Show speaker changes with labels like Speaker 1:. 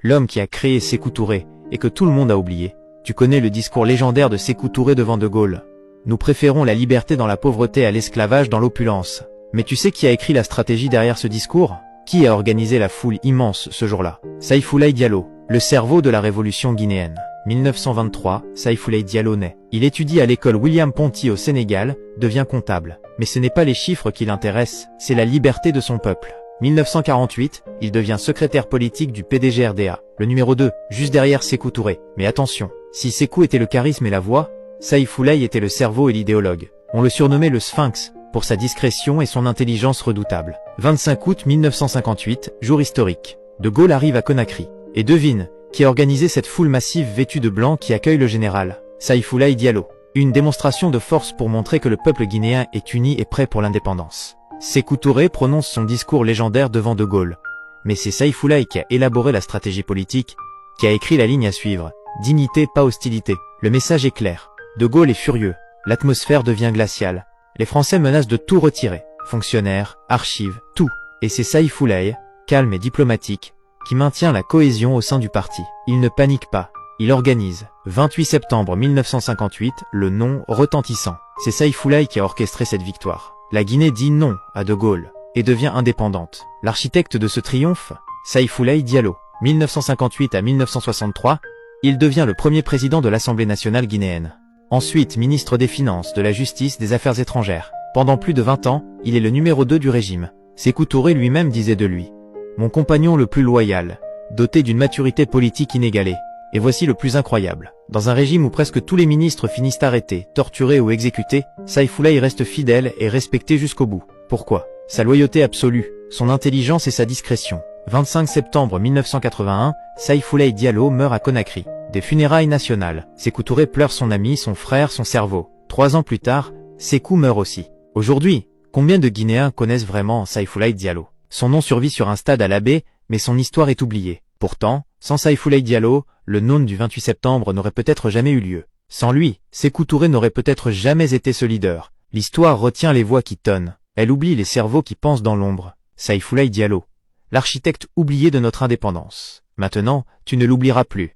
Speaker 1: l'homme qui a créé Sékou Touré et que tout le monde a oublié. Tu connais le discours légendaire de Sékou Touré devant De Gaulle. Nous préférons la liberté dans la pauvreté à l'esclavage dans l'opulence. Mais tu sais qui a écrit la stratégie derrière ce discours? Qui a organisé la foule immense ce jour-là? Saïfoulaye Diallo, le cerveau de la révolution guinéenne. 1923, Saïfoulaye Diallo naît. Il étudie à l'école William Ponty au Sénégal, devient comptable. Mais ce n'est pas les chiffres qui l'intéressent, c'est la liberté de son peuple. 1948, il devient secrétaire politique du PDG-RDA, le numéro 2, juste derrière Sékou Touré. Mais attention, si Sékou était le charisme et la voix, Saïfoulaye était le cerveau et l'idéologue. On le surnommait le Sphinx, pour sa discrétion et son intelligence redoutable. 25 août 1958, jour historique. De Gaulle arrive à Conakry. Et devine, qui a organisé cette foule massive vêtue de blanc qui accueille le général? Saïfoulaye Diallo. Une démonstration de force pour montrer que le peuple guinéen est uni et prêt pour l'indépendance. Sékou Touré prononce son discours légendaire devant De Gaulle. Mais c'est Saïfoulaye qui a élaboré la stratégie politique, qui a écrit la ligne à suivre. Dignité, pas hostilité. Le message est clair. De Gaulle est furieux. L'atmosphère devient glaciale. Les Français menacent de tout retirer. Fonctionnaires, archives, tout. Et c'est Saïfoulaye, calme et diplomatique, qui maintient la cohésion au sein du parti. Il ne panique pas. Il organise. 28 septembre 1958, le non retentissant. C'est Saïfoulaye qui a orchestré cette victoire. La Guinée dit non à De Gaulle et devient indépendante. L'architecte de ce triomphe, Saïfoulaye Diallo. 1958 à 1963, il devient le premier président de l'Assemblée nationale guinéenne. Ensuite, ministre des Finances, de la Justice, des Affaires étrangères. Pendant plus de 20 ans, il est le numéro 2 du régime. Sékou Touré lui-même disait de lui: mon compagnon le plus loyal, doté d'une maturité politique inégalée. Et voici le plus incroyable. Dans un régime où presque tous les ministres finissent arrêtés, torturés ou exécutés, Saïfoulaye reste fidèle et respecté jusqu'au bout. Pourquoi? Sa loyauté absolue, son intelligence et sa discrétion. 25 septembre 1981, Saïfoulaye Diallo meurt à Conakry. Des funérailles nationales. Sékou Touré pleure son ami, son frère, son cerveau. 3 ans plus tard, Sékou meurt aussi. Aujourd'hui, combien de Guinéens connaissent vraiment Saïfoulaye Diallo? Son nom survit sur un stade à l'abbé, mais son histoire est oubliée. Pourtant, sans Saïfoulaye Diallo, le non du 28 septembre n'aurait peut-être jamais eu lieu. Sans lui, Sékou Touré n'aurait peut-être jamais été ce leader. L'histoire retient les voix qui tonnent. Elle oublie les cerveaux qui pensent dans l'ombre. Saïfoulaye Diallo, l'architecte oublié de notre indépendance. Maintenant, tu ne l'oublieras plus.